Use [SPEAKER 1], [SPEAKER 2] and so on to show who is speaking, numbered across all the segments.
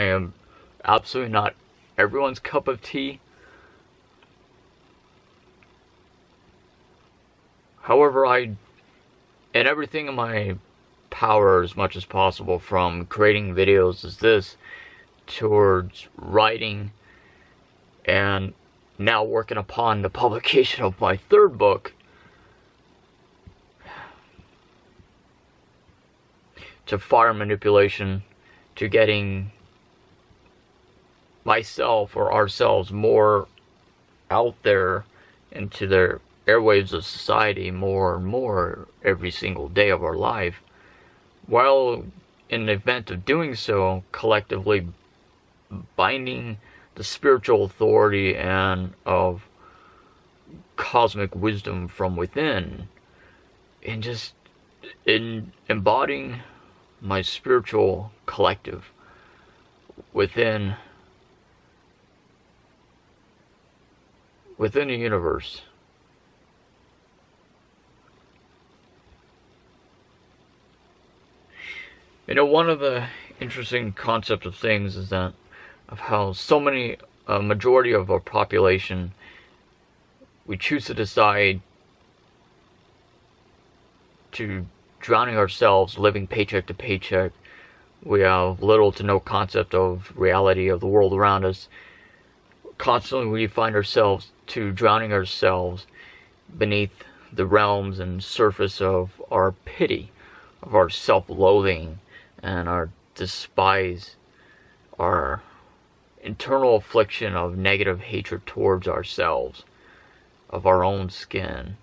[SPEAKER 1] I am absolutely not everyone's cup of tea. However, in everything in my power as much as possible, from creating videos as this, towards writing, and now working upon the publication of my third book, to fire manipulation, to getting myself or ourselves more out there into the airwaves of society more and more every single day of our life, while in the event of doing so, collectively binding the spiritual authority and of cosmic wisdom from within, and just in embodying my spiritual collective within the universe. You know, one of the interesting concepts of things is that of how so many, a majority of our population, we choose to decide to drowning ourselves, living paycheck to paycheck. We have little to no concept of reality of the world around us. Constantly we find ourselves to drowning ourselves beneath the realms and surface of our pity, of our self-loathing, and our despise, our internal affliction of negative hatred towards ourselves, of our own skin.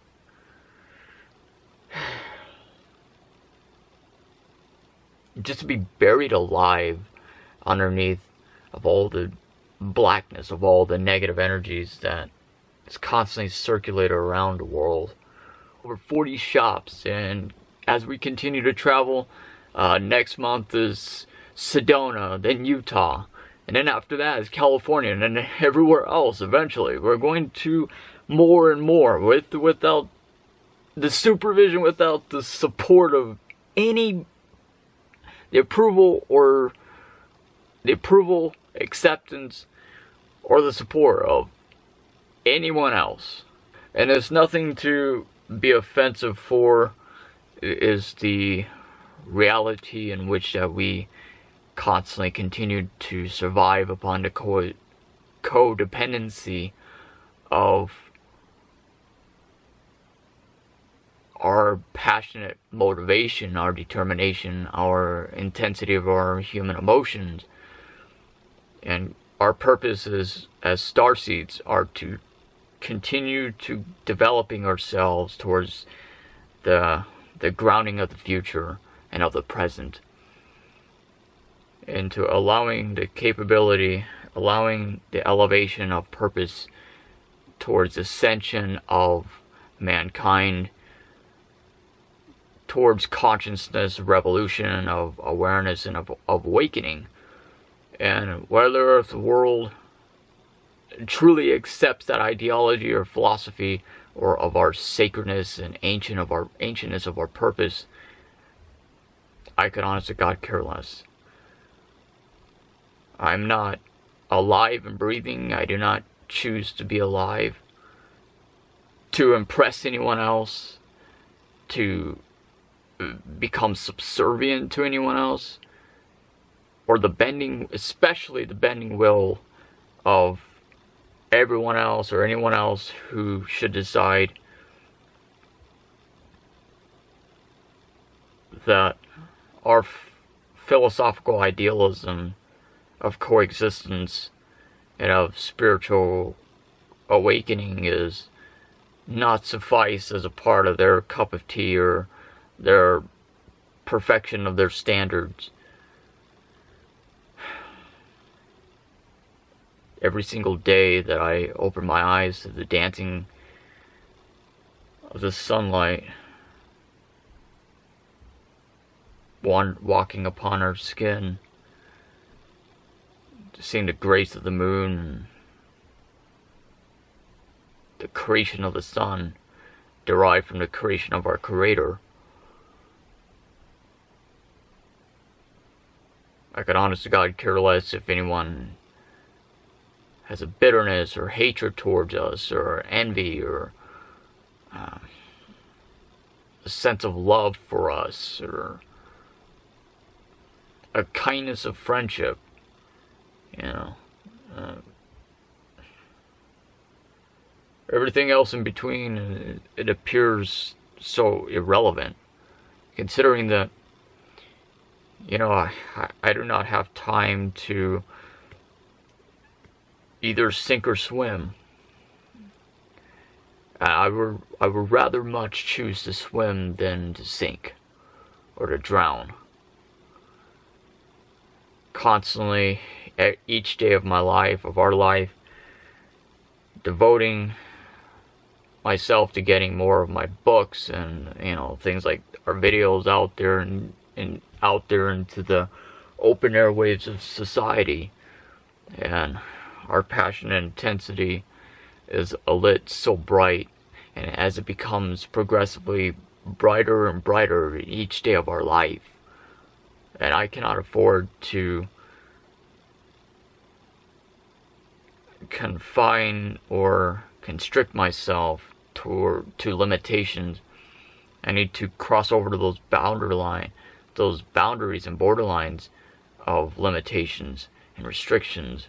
[SPEAKER 1] Just to be buried alive underneath of all the blackness, of all the negative energies that is constantly circulated around the world. Over 40 shops, and as we continue to travel, next month is Sedona, then Utah, and then after that is California, and then everywhere else eventually. We're going to more and more without the supervision, without the support of the approval, acceptance, or the support of anyone else. And it's nothing to be offensive for. It is the reality in which that we constantly continue to survive upon the codependency of our passionate motivation, our determination, our intensity of our human emotions. And our purposes as starseeds are to continue to developing ourselves towards the grounding of the future and of the present, and to allowing the capability, allowing the elevation of purpose towards ascension of mankind, towards consciousness revolution, of awareness, and of awakening. And whether the world truly accepts that ideology or philosophy, or of our sacredness and ancientness of our purpose, I could honestly God care less. I'm not alive and breathing. I do not choose to be alive to impress anyone else, to become subservient to anyone else, or especially the bending will of everyone else or anyone else who should decide that our philosophical idealism of coexistence and of spiritual awakening is not suffice as a part of their cup of tea or their perfection of their standards. Every single day that I open my eyes to the dancing of the sunlight walking upon our skin, seeing the grace of the moon and the creation of the sun derived from the creation of our Creator, I could honest to God care less if anyone has a bitterness or hatred towards us, or envy, or a sense of love for us, or a kindness of friendship, you know. Everything else in between, it appears so irrelevant, considering that, you know, I do not have time to either sink or swim. I would rather much choose to swim than to sink or to drown. Constantly, each day of my life, of our life, devoting myself to getting more of my books and, you know, things like our videos out there and out there into the open airwaves of society. And our passion and intensity is lit so bright, and as it becomes progressively brighter and brighter each day of our life, and I cannot afford to confine or constrict myself to limitations. I need to cross over to those boundaries and borderlines of limitations and restrictions,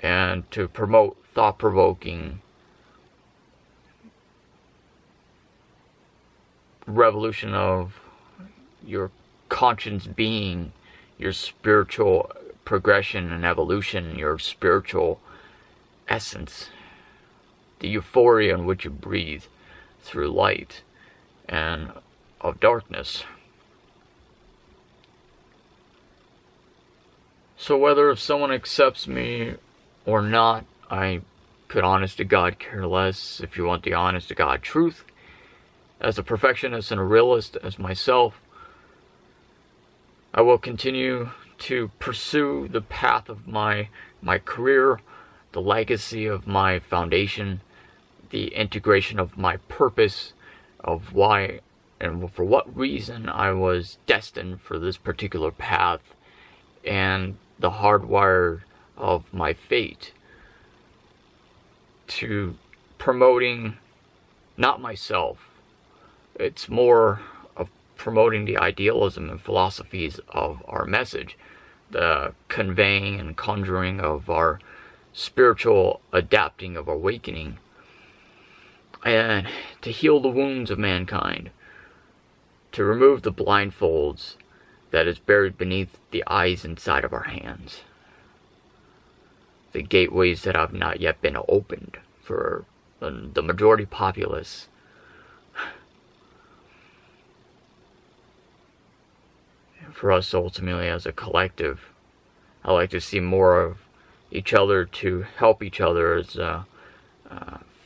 [SPEAKER 1] and to promote thought-provoking revolution of your conscience being, your spiritual progression and evolution, your spiritual essence, the euphoria in which you breathe through light and of darkness. So whether if someone accepts me or not, I could honest to God care less, if you want the honest to God truth. As a perfectionist and a realist as myself, I will continue to pursue the path of my career, the legacy of my foundation, the integration of my purpose, of why and for what reason I was destined for this particular path, and the hardwire of my fate to promoting not myself. It's more of promoting the idealism and philosophies of our message, the conveying and conjuring of our spiritual adapting of awakening, and to heal the wounds of mankind, to remove the blindfolds that is buried beneath the eyes inside of our hands, the gateways that have not yet been opened for the majority populace. For us ultimately as a collective, I like to see more of each other, to help each other as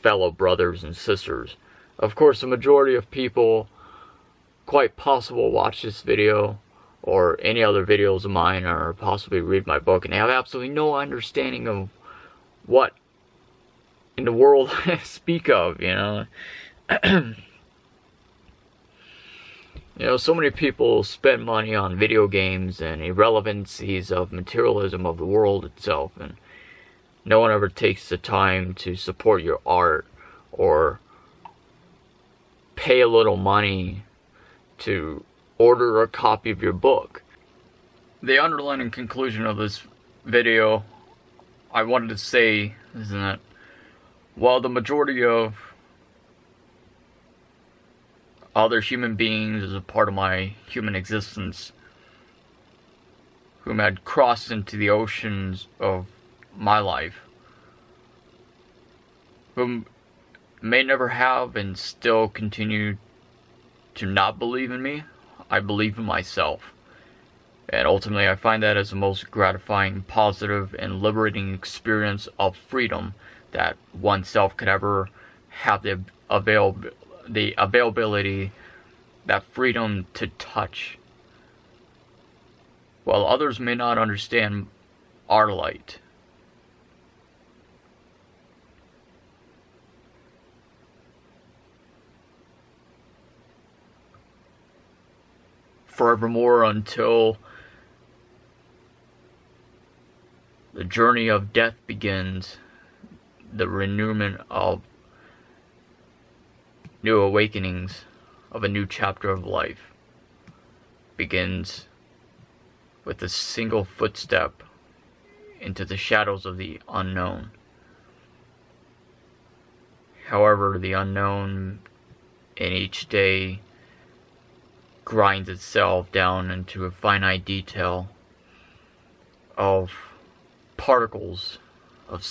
[SPEAKER 1] fellow brothers and sisters. Of course, the majority of people, quite possible, watch this video or any other videos of mine, or possibly read my book, and they have absolutely no understanding of what in the world I speak of, you know. You know, so many people spend money on video games and irrelevancies of materialism of the world itself, and no one ever takes the time to support your art or pay a little money to order a copy of your book. The underlying conclusion of this video I wanted to say is that while the majority of other human beings as a part of my human existence whom had crossed into the oceans of my life, whom may never have and still continue to not believe in me, I believe in myself. And ultimately I find that as the most gratifying, positive, and liberating experience of freedom that oneself could ever have the availability, that freedom to touch. While others may not understand our light, forevermore until the journey of death begins, the renewment of new awakenings of a new chapter of life begins with a single footstep into the shadows of the unknown. However, the unknown in each day grinds itself down into a finite detail of particles of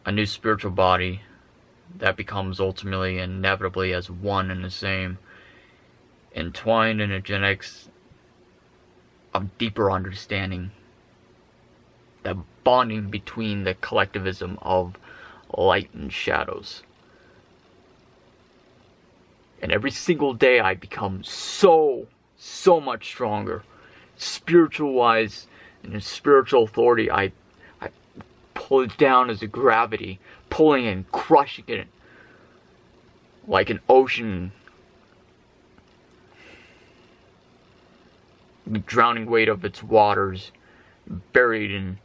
[SPEAKER 1] a new spiritual body that becomes ultimately and inevitably as one and the same, entwined in a genetics of deeper understanding, the bonding between the collectivism of light and shadows. And every single day I become so much stronger. Spiritual wise, and in spiritual authority, I pull it down as a gravity, pulling and crushing it like an ocean, the drowning weight of its waters, buried in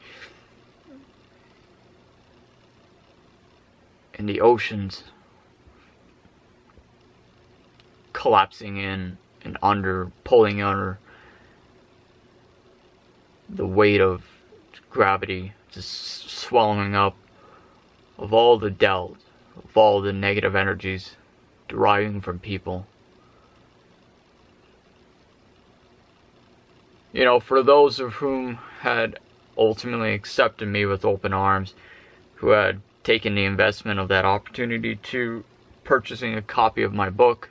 [SPEAKER 1] the oceans, collapsing in and under, pulling under the weight of gravity, just swallowing up of all the doubt, of all the negative energies deriving from people. You know, for those of whom had ultimately accepted me with open arms, who had taken the investment of that opportunity to purchasing a copy of my book,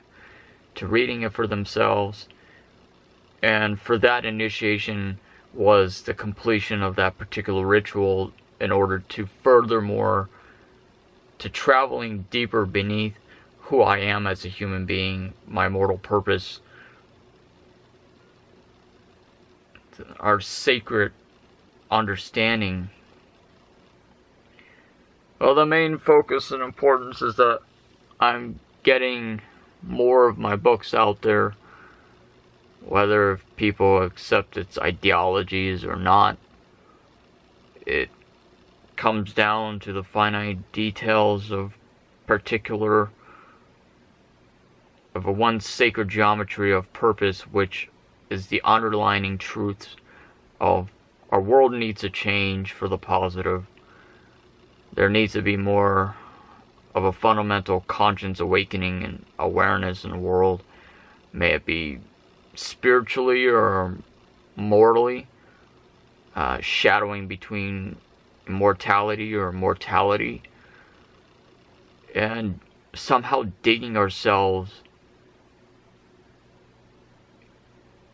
[SPEAKER 1] to reading it for themselves, and for that initiation was the completion of that particular ritual in order to furthermore to traveling deeper beneath who I am as a human being, my mortal purpose, our sacred understanding. Well, the main focus and importance is that I'm getting more of my books out there, whether people accept its ideologies or not. It comes down to the finite details of a one sacred geometry of purpose, which is the underlining truths of our world needs a change for the positive. There needs to be more of a fundamental conscience awakening and awareness in the world. May it be spiritually or mortally, shadowing between immortality or mortality, and somehow digging ourselves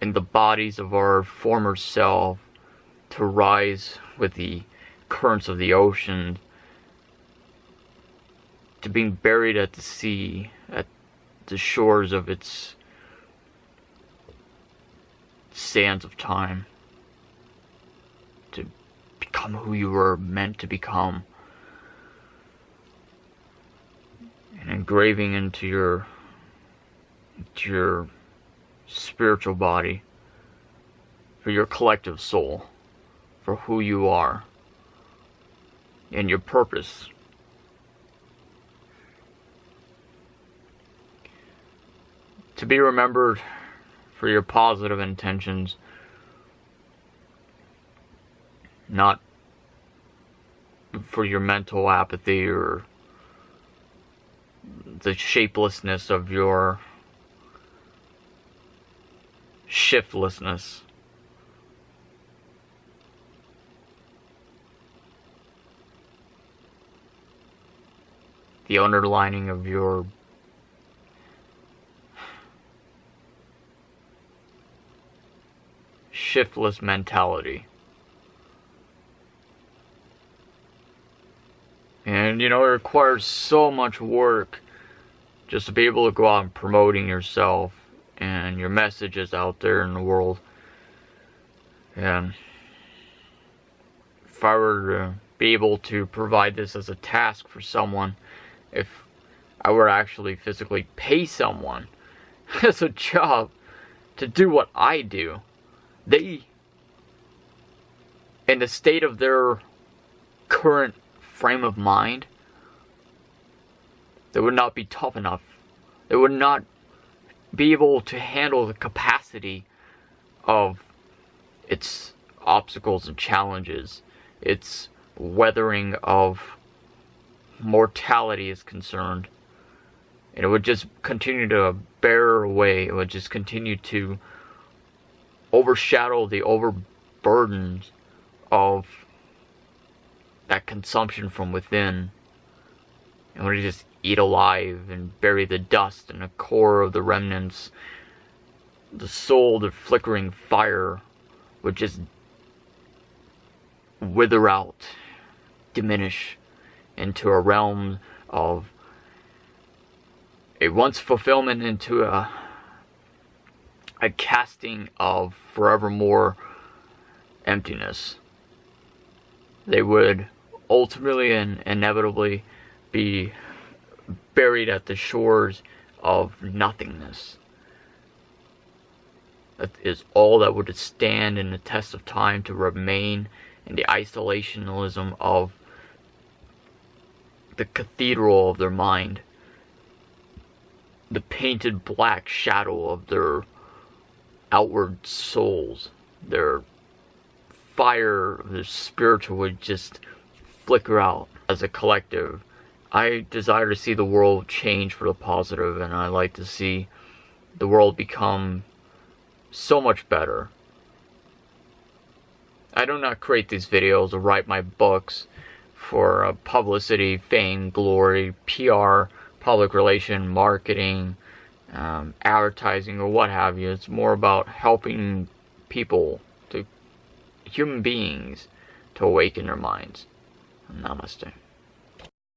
[SPEAKER 1] in the bodies of our former self to rise with the currents of the ocean, to being buried at the sea, at the shores of its sands of time, to become who you were meant to become, and engraving into your spiritual body, for your collective soul, for who you are, and your purpose. To be remembered for your positive intentions, not for your mental apathy or the shapelessness of your shiftlessness. The underlining of your shiftless mentality. And, you know, it requires so much work just to be able to go out and promoting yourself and your messages out there in the world. And if I were to be able to provide this as a task for someone, if I were to actually physically pay someone as a job to do what I do, they in the state of their current frame of mind, they would not be tough enough. They would not be able to handle the capacity of its obstacles and challenges, its weathering of mortality is concerned. And it would just continue to bear away. It would just continue to overshadow the overburdens of that consumption from within. And would just eat alive and bury the dust in the core of the remnants. The soul, the flickering fire, would just wither out, diminish into a realm of a once fulfillment into a casting of forevermore emptiness. They would ultimately and inevitably be buried at the shores of nothingness. That is all that would stand in the test of time, to remain in the isolationism of the cathedral of their mind, the painted black shadow of their outward souls. Their fire, their spiritual would just flicker out. As a collective, I desire to see the world change for the positive, and I like to see the world become so much better. I do not create these videos or write my books for publicity, fame, glory, PR, public relation, marketing, advertising, or what have you. It's more about helping people, human beings, to awaken their minds. Namaste.